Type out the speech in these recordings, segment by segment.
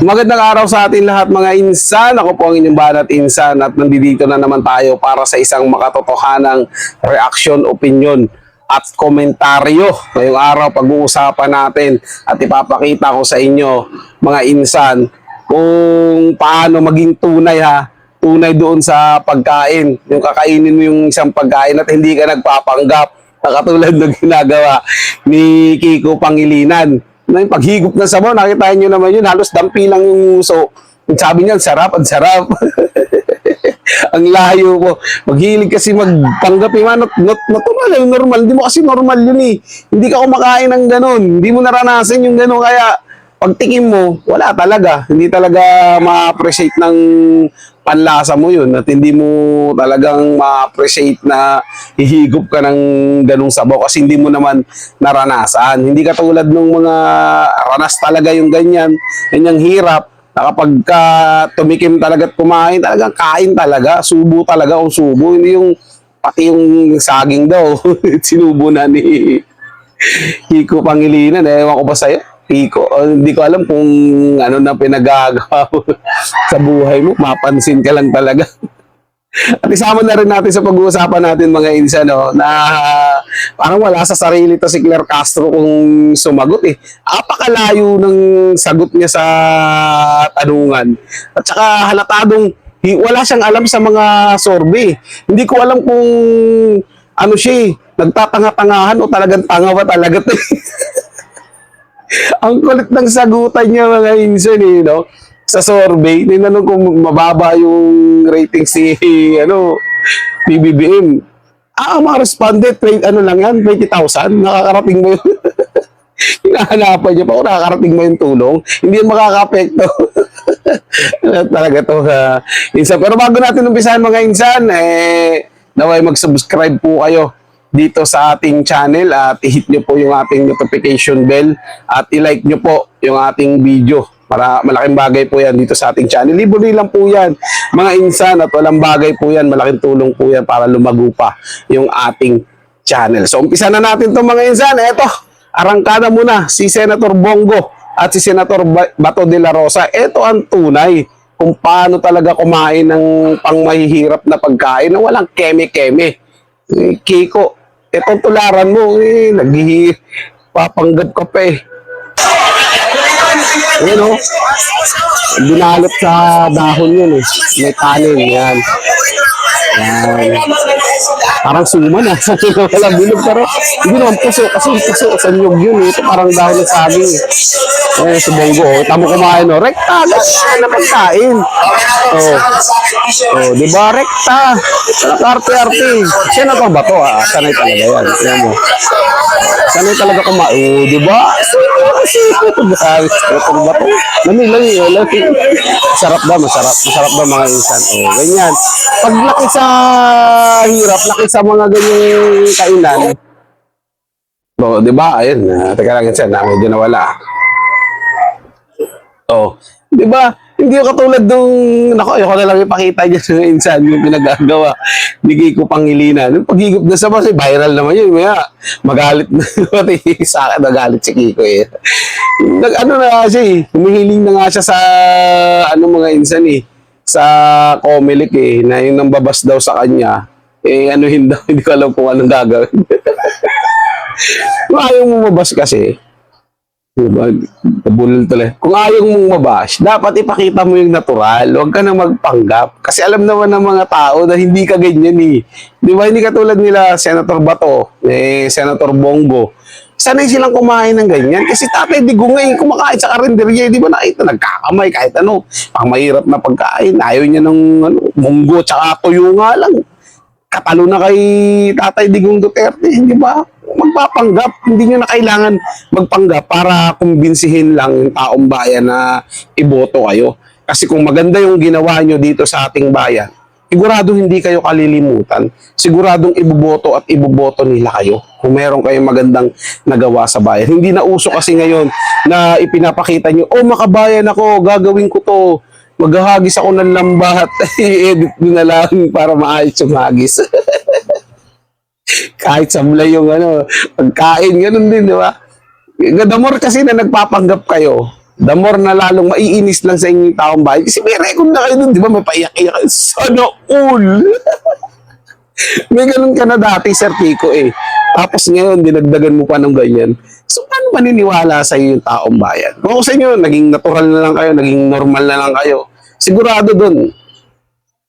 Magandang araw sa atin lahat mga insan. Ako po ang inyong banat insan at nandito na naman tayo para sa isang makatotohanang reaction, opinion at komentaryo. Ngayong araw pag-uusapan natin at ipapakita ko sa inyo mga insan kung paano maging tunay tunay doon sa pagkain. Yung kakainin mo yung isang pagkain at hindi ka nagpapanggap na katulad ng ginagawa ni Kiko Pangilinan. Yung paghigop ng sabaw, nakita nyo naman yun, halos dampi lang yung uso. Sabi niya, ang sarap. Ang layo ko. Maghilig kasi magpanggap yung natural, normal. Hindi mo kasi normal yun eh. Hindi ka kumakain ng ganun. Hindi mo naranasan yung ganun. Kaya pagtikim mo, wala talaga. Hindi talaga ma-appreciate ng panlasa mo yun at hindi mo talagang ma-appreciate na hihigop ka ng ganung sabaw kasi hindi mo naman naranasan. Hindi katulad ng mga ranas talaga yung ganyang hirap na kapag ka tumikim talaga at kumain, talagang kain talaga, subo talaga o subo. Hindi yung pati yung saging daw, sinubo na ni Kiko Pangilinan. Ewan ko ba sa'yo? Kiko, hindi ko alam kung ano na pinagagawa mo sa buhay mo. Mapansin ka lang talaga. At isama na rin natin sa pag-uusapan natin mga insan, no, na parang wala sa sarili to si Claire Castro kung sumagot eh. Apakalayo ng sagot niya sa tanungan. At saka halatadong wala siyang alam sa mga survey. Hindi ko alam kung ano siya, nagtatanga-tangahan o talagang tanga ba talaga to. Ang kulit ng sagutan niya mga insan eh, no? Sa survey, tinanong kung mababa yung ratings ni PBBM. Ang mga respondent, ano lang yan, 20,000, nakakarating mo yun. Hinahanapan niya pa kung nakakarating mo yung tulong. Hindi yan makaka-apekto. Talaga to insan. Pero bago natin umpisahan mga insan, naway mag-subscribe po kayo dito sa ating channel at i-hit nyo po yung ating notification bell at i-like nyo po yung ating video para malaking bagay po yan dito sa ating channel. Libre lang po yan mga insan at walang bagay po yan, malaking tulong po yan para lumago pa yung ating channel. So umpisa na natin itong mga insan. Eto, arangkada muna si Senator Bongo at si Senator Bato de la Rosa. Eto ang tunay kung paano talaga kumain ng pangmahihirap na pagkain na walang keme-keme. Kiko, etong tularan mo, papanggap ka pa eh. Ayan o, binalot sa dahon yun eh. May kanin, yan. Yan. Parang suman ah. Wala bilog pero hindi naman puso. Kasi puso sa nyog yun eh. Ito parang dahon ng saging eh. Si Bongo, tamo kumain o. Rekta, gano'n na pagkain. Di ba? Rekta. Arte-arte. Siya na pang bato ah. Sanay talaga yan. Yan mo. Sanay talaga kumain. Di ba? Itong bato. Lami. Masarap ba? Masarap ba mga insan? Ganyan. Pag laki sa hirap, laki sa mga ganyang kainan. Di ba? Ayun. Teka lang insan. Medyo nawala. Di ba? Hindi ko katulad nung, ayoko na lang ipakita niya sa insan yung pinagagawa ni Kiko Pangilinan. Yung paghigop na sa base, viral naman yun. Maya, magalit na. Pati sa akin, magalit si Kiko eh. Ano na nga siya eh. Humihiling na nga siya sa, mga insan eh. Sa Comelec eh. Na yung nambabas daw sa kanya. Anuhin daw. Hindi ko alam kung anong gagawin. Kung ayaw mo mabas kasi, diba? Tabulol talaga. Kung ayaw mong mabash, dapat ipakita mo yung natural. Huwag ka na magpanggap. Kasi alam naman ng mga tao na hindi ka ganyan eh. Di ba? Hindi katulad nila Senator Bato, Senator Bongo. Sanay silang kumain ng ganyan. Kasi Tatay Digong ngayon kumakain sa karinderya. Di ba nakita? Nagkakamay kahit ano. Pang mahirap na pagkain. Ayaw niya ng munggo tsaka tuyo nga lang. Katalo na kay Tatay Digong Duterte. Di ba? Magpapanggap, hindi nyo na kailangan magpanggap para kumbinsihin lang yung taong bayan na iboto kayo. Kasi kung maganda yung ginawa nyo dito sa ating bayan, sigurado hindi kayo kalilimutan. Siguradong iboboto at iboboto nila kayo kung meron kayong magandang nagawa sa bayan. Hindi na uso kasi ngayon na ipinapakita nyo, makabayan ako, gagawin ko to. Maghahagis ako ng lambat. I-edit nyo na lang para maayos yung hagis. Kahit samlay yung pagkain, ganun din, di ba? The more kasi na nagpapanggap kayo, the more na lalong maiinis lang sa inyong taong bayan. Kasi may record na kayo dun, di ba? May paiyak-iyak kayo. Sana all! May ganun ka na dati, Sir Kiko eh. Tapos ngayon, dinagdagan mo pa ng ganyan. So, paano maniniwala sa iyo yung taong bayan? Kung ako sa inyo, naging natural na lang kayo, naging normal na lang kayo. Sigurado dun,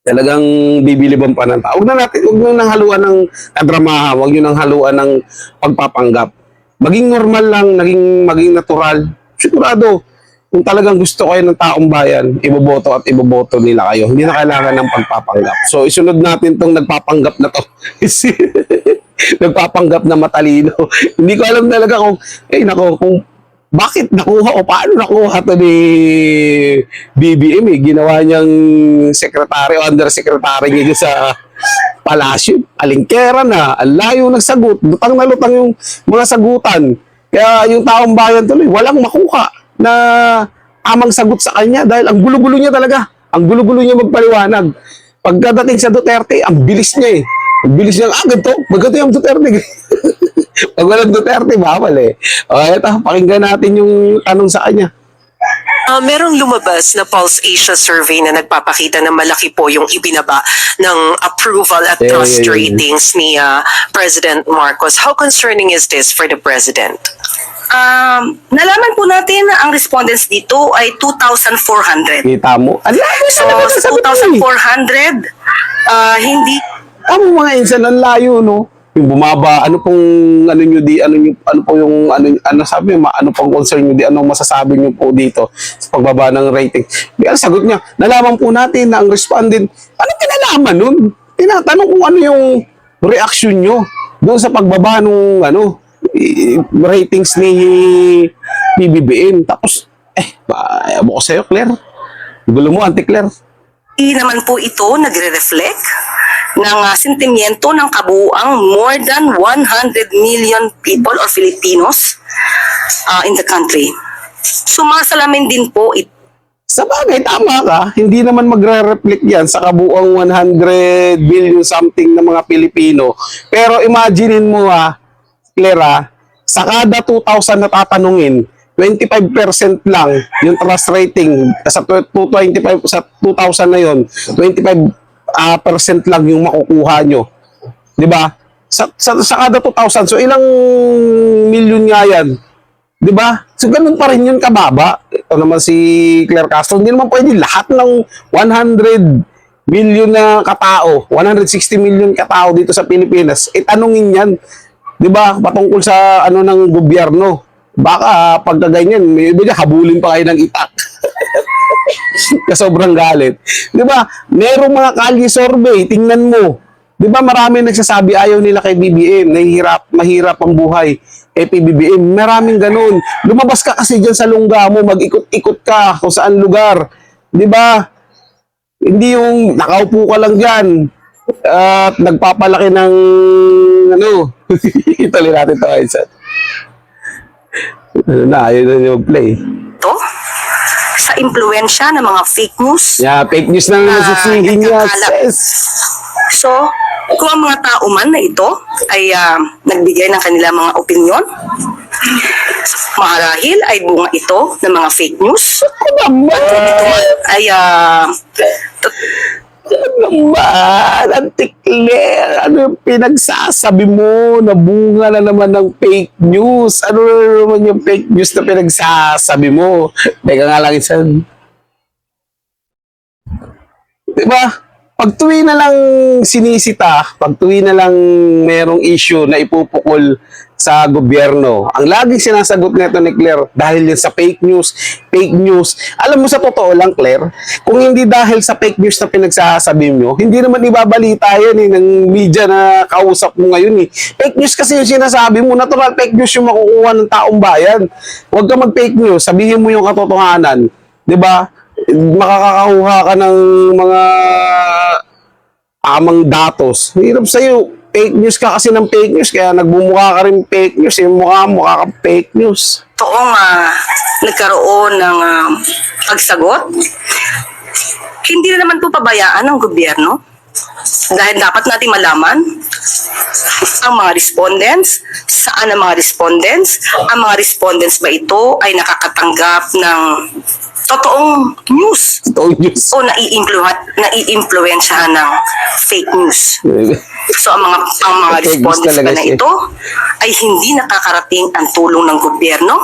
talagang bibiliban pa ng tao. Huwag nyo nang haluan ng kadramaha, huwag nyo nang haluan ng pagpapanggap. Maging normal lang, maging natural. Sigurado, kung talagang gusto kayo ng taong bayan, iboboto at iboboto nila kayo. Hindi na kailangan ng pagpapanggap. So, isunod natin tong nagpapanggap na to. Nagpapanggap na matalino. Hindi ko alam talaga kung, kung bakit nakuha o paano nakuha to ni BBM eh. Ginawa niyang secretary o undersecretary niya sa palasyo. Alingkera na, ang layo ng sagot. Lutang na lutang yung mga sagutan. Kaya yung taong bayan tuloy, walang makuha na amang sagot sa kanya dahil ang gulo-gulo niya talaga. Ang gulo-gulo niya magpaliwanag. Pagkadating sa Duterte, ang bilis niya eh. Ang bilis niya, ganito, magganto yung Duterte. Pag walang Duterte, bawal eh. Okay, ito, pakinggan natin yung tanong sa kanya. Merong lumabas na Pulse Asia survey na nagpapakita na malaki po yung ibinaba ng approval at trust ratings ni President Marcos. How concerning is this for the President? Nalaman po natin na ang respondents dito ay 2,400. Kita mo? So, sa 2,400, hindi... Ang mga insan, ang layo, no? Yung bumaba, ano pong, ano nyo di, ano po yung, ano sabi nyo, ano pong concern nyo di, anong masasabi nyo po dito sa pagbaba ng rating. Ang sagot niya, nalaman po natin na ang respondent, ano kinalaman nun? Tinatanong kung ano yung reaction nyo doon sa pagbaba ng, ratings ni PBBM. Tapos, abo ko sa'yo, Claire. Gulo mo, Auntie Claire. Hindi naman po ito nagre-reflect ng sentimiento ng kabuuang more than 100 million people or Filipinos in the country. Sumasalamin din po ito. Sa bagay, tama ka. Hindi naman magre-reflect yan sa kabuuang 100 billion something na mga Pilipino. Pero imaginein mo Claire, sa kada 2,000 na tatanungin, 25% lang yung trust rating. Sa 225 sa 2,000 na yon, 25% lang yung makukuha nyo. 'Di ba? Sa kada 2,000, so ilang milyon nga yan? 'Di ba? So ganun pa rin yun kababa. Ito naman si Claire Castro, hindi naman pwede lahat ng 100 million na katao, 160 million katao dito sa Pilipinas, tanungin yan. 'Di ba? Patungkol sa ng gobyerno. Baka pagka ganyan, may iba dyan, habulin pa kayo ng itak. Sobrang galit. 'Di ba? Merong mga kalye survey, tingnan mo. 'Di ba marami nagsasabi ayaw nila kay BBM, mahirap ang buhay kay PBBM. Maraming ganun. Lumabas ka kasi diyan sa lungga mo, mag-ikot-ikot ka kung saan lugar. 'Di ba? Hindi yung nakaupo ka lang diyan at nagpapalaki ng Ituloy natin ito, Aizan. Ayaw na niyo mag-play. Ito, sa impluensya ng mga fake news. Yeah, fake news na nasisihin niya. So, kung ang mga tao man na ito ay nagbigay ng kanilang mga opinyon, marahil ay bunga ito ng mga fake news. Ako naman! Ito man ay naman, Auntie Claire, ano yung pinagsasabi mo? Nabunga na naman ng fake news. Ano na naman yung fake news na pinagsasabi mo? Teka nga lang isan. Diba? Pag tuwi na lang sinisita, pag tuwi na lang merong issue na ipupukol sa gobyerno, ang laging sinasagot nito ni Claire, dahil din sa fake news. Alam mo sa totoo lang, Claire, kung hindi dahil sa fake news na pinagsasabi mo, hindi naman ibabalita yan ng media na kausap mo ngayon Fake news kasi yung sinasabi mo, natural fake news yung makukuha ng taong bayan. Huwag ka mag-fake news, sabihin mo yung katotohanan. 'Di ba? Makakakuha ka ng mga amang datos. Hirap sa'yo. Fake news ka kasi ng fake news, kaya nagbumukha ka rin fake news. Yung mukha ka fake news. toong nagkaroon ng pagsagot. Hindi na naman po pabayaan ng gobyerno Dahil dapat natin malaman ang mga respondents, saan ang mga respondents, ang mga respondents ba ito ay nakakatanggap ng totoong news Totoo news. o naiimpluwensyahan ng fake news. So ang mga Fake news respondents talaga ba na siya. ito ay hindi nakakarating ang tulong ng gobyerno?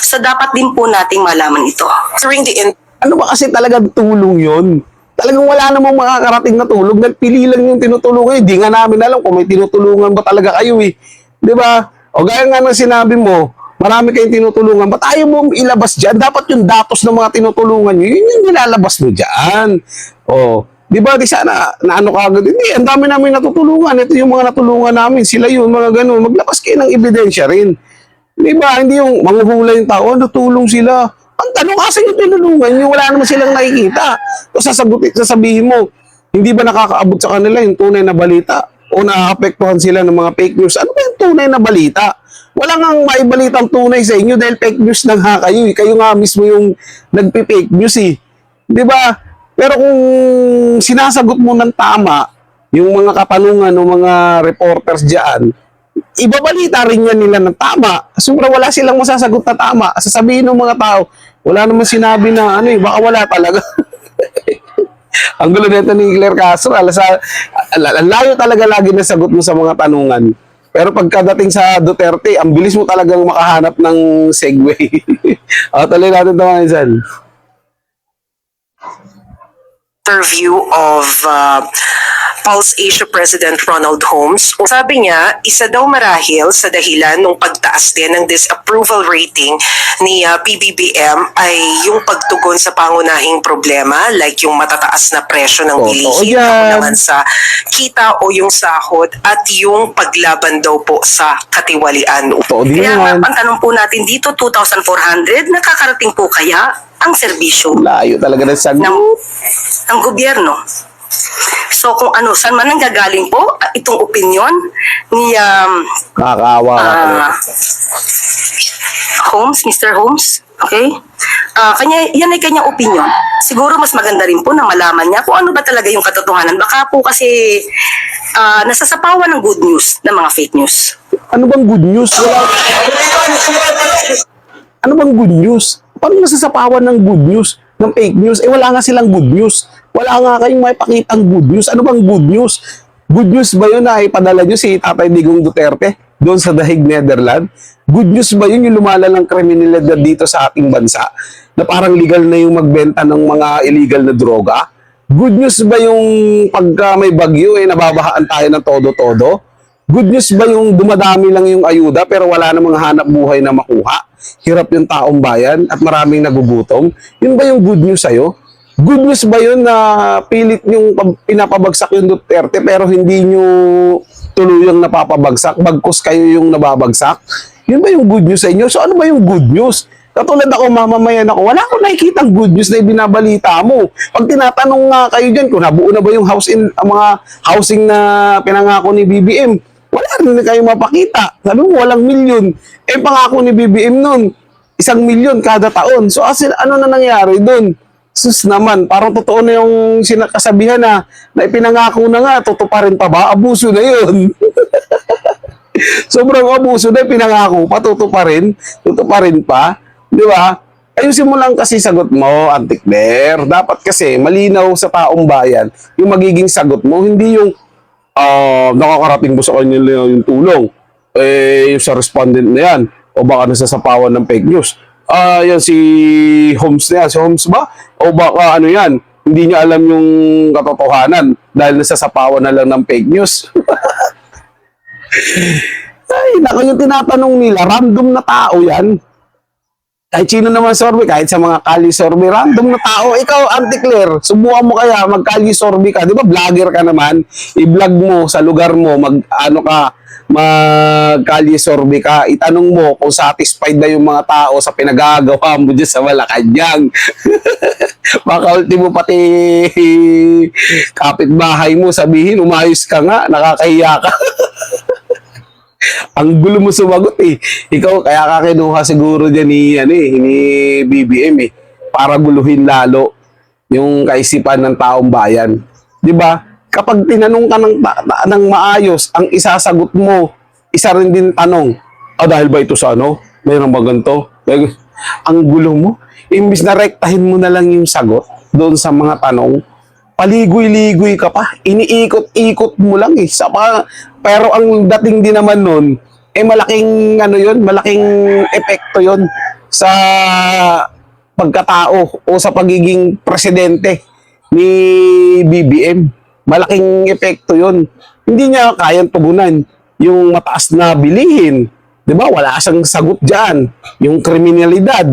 So dapat din po nating malaman ito. During the Ano ba kasi talagang tulong yon? Talagang wala namang makakarating na tulong. Nagpili lang yung tinutulungan. Hindi nga namin alam kung may tinutulungan ba talaga kayo eh. Di ba? O gaya nga ng sinabi mo, marami kayong tinutulungan. Ba't ayaw mo ilabas dyan? Dapat yung datos ng mga tinutulungan nyo, yun yung nilalabas mo dyan. O, di ba? Di sana, na ano ka agad? Hindi, ang dami namin natutulungan. Ito yung mga natulungan namin. Sila yun, mga ganun. Maglabas kayo ng ebidensya rin. Di ba? Hindi yung manghuhula yung tao, natulong sila. Ang tanong kasi yung tinulungan nyo, wala naman silang nakikita. O sasabihin mo, hindi ba nakakaabot sa kanila yung tunay na balita? O naaapektuhan sila ng mga fake news? Ano ba yung tunay na balita? Wala nga maibalitang tunay sa inyo dahil fake news lang ha kayo. Kayo nga mismo yung nagpi-fake news eh. Di ba? Pero kung sinasagot mo ng tama, yung mga katanungan ng mga reporters dyan, ibabalita rin yan nila ng tama. Siyempre wala silang masasagot na tama. Sasabihin ng mga tao, wala naman sinabi na ano eh, baka wala talaga. Ang gulo nito ni Claire Castro, ang layo talaga lagi na sagot mo sa mga tanungan. Pero pagkadating sa Duterte, ang bilis mo talagang makahanap ng segue. O, tuloy natin ito mga insan. interview of Pulse Asia President Ronald Holmes. Sabi niya, isa daw marahil sa dahilan ng pagtaas din ng disapproval rating ni PBBM ay yung pagtugon sa pangunahing problema like yung matataas na presyo ng Totoo bilihin, yan. naman sa kita o yung sahod at yung paglaban daw po sa katiwalian. Totoo din Kaya nga, yan. ang tanong po natin dito, 2,400, nakakarating po kaya ang serbisyo Layo talaga ng sagot. ng gobyerno? So kung ano, saan man nanggagaling po itong opinion ni Nakakaawa ka talaga. Holmes, Mr. Holmes, okay? Yan ay kanyang opinion. Siguro mas maganda rin po na malaman niya kung ano ba talaga yung katotohanan. Baka po kasi nasasapawan ng good news ng mga fake news. Ano bang good news? Ano bang good news? Paano nasasapawan ng good news? Ng fake news? Eh wala nga silang good news. Wala nga kayong may pakitang good news. Ano bang good news? Good news ba yun na ipadala nyo si Tatay Digong Duterte doon sa Dahig, Netherlands? Good news ba yun yung lumalalang kriminalidad dito sa ating bansa? Na parang legal na yung magbenta ng mga illegal na droga? Good news ba yung pagka may bagyo nababahaan tayo ng todo-todo? Good news ba yung dumadami lang yung ayuda pero wala namang hanap buhay na makuha? Hirap yung taong bayan at maraming nagugutom? Yun ba yung good news sa'yo? Good news ba yun na pilit yung pinapabagsak yung Duterte pero hindi nyo tuluyang napapabagsak bagkus kayo yung nababagsak? Yun ba yung good news sa inyo? So ano ba yung good news? Katulad ako, mamamayan ako, wala akong nakikitang good news na ibinabalita mo. Pag tinatanong nga kayo dyan kung nabuo na ba yung mga housing na pinangako ni BBM, wala rin kayo mapakita. Sabi mo, walang milyon. Eh, pangako ni BBM nun, 1 milyon kada taon. So, ano na nangyari dun? Sus naman, parang totoo na yung sinakasabihan na ipinangako na nga, tutuparin pa ba? Abuso na yun. Sobrang abuso na, pinangako pa, tutuparin pa. Di ba? Ayusin mo lang kasi sagot mo, Auntie Claire. Dapat kasi malinaw sa taong bayan yung magiging sagot mo, hindi yung nakakarating mo sa kanya yung tulong. Yung sa respondent na yan, o baka nasasapawan ng fake news. Yan si Holmes na yan. Si Holmes ba? O baka ano yan, hindi niya alam yung katotohanan dahil nasasapawan na lang ng fake news. Ay, naku, yung tinatanong nila, random na tao yan. Kahit sino naman sorbe, kahit sa mga kali sorbe, random na tao. Ikaw, Auntie Claire, subukan mo kaya mag-kali sorbe ka. Di ba vlogger ka naman? I-vlog mo sa lugar mo, mag-kali sorbe ka. Itanong mo kung satisfied na yung mga tao sa pinagagawa mo dyan sa Malacanang. Baka ultimo pati kapitbahay mo sabihin, umayos ka nga, nakakahiya ka. Ang gulo mo sumagot eh. Ikaw, kaya ka kinuha siguro dyan ni BBM para guluhin lalo yung kaisipan ng taong bayan. Di ba? kapag tinanong ka ng maayos, ang isasagot mo, isa rin din tanong, dahil ba ito sa ano? Mayroon ba ganito? Ang gulo mo. Imbis na rektahin mo na lang yung sagot doon sa mga tanong, paligoy-ligoy ka pa. Iniikot-ikot mo lang eh. Pero ang dating din naman nun, malaking ano yun, malaking epekto yun sa pagkatao o sa pagiging presidente ni BBM. Malaking epekto yun. Hindi niya kayang tugunan yung mataas na bilihin. 'Di ba? Wala siyang sagot diyan. Yung kriminalidad,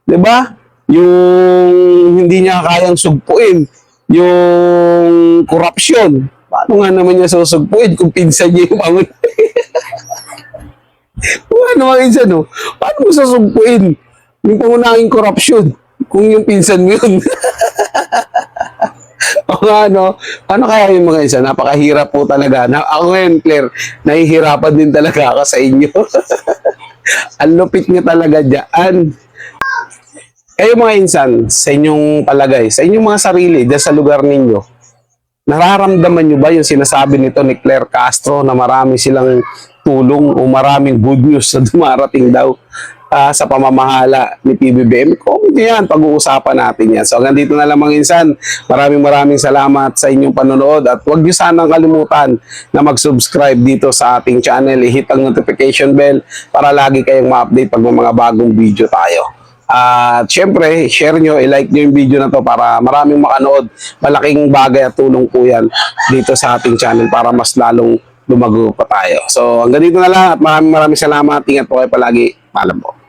'di ba? Yung hindi niya kayang sugpuin, yung korupsyon. Paano nga naman niya susugpuin kung pinsan niya yung pangulo? Ano mga insan, no? Paano mo susugpuin yung pangunahing korupsyon kung yung pinsan mo yun? O nga, no? Ano kaya yung mga insan? Napakahirap po talaga. Ako ngayon, Claire, nahihirapan din talaga ako sa inyo. Ang lupit niyo talaga dyan. Kayo mga insan, sa inyong palagay, sa inyong mga sarili, dyan sa lugar ninyo, nararamdaman nyo ba yung sinasabi nito ni Claire Castro na marami silang tulong o maraming good news na dumarating daw sa pamamahala ni PBBM? Comment nyo yan, pag-uusapan natin yan. So hanggang dito na lang mga insan. Maraming salamat sa inyong panonood at huwag nyo sanang kalimutan na mag-subscribe dito sa ating channel. I-hit ang notification bell para lagi kayong ma-update pag may mga bagong video tayo. At syempre, share nyo, i-like nyo yung video na to para maraming makanood. Malaking bagay at tulong po yan dito sa ating channel para mas lalong lumago pa tayo. So hanggang dito na lang at maraming salamat. Ingat po kayo palagi. Paalam po.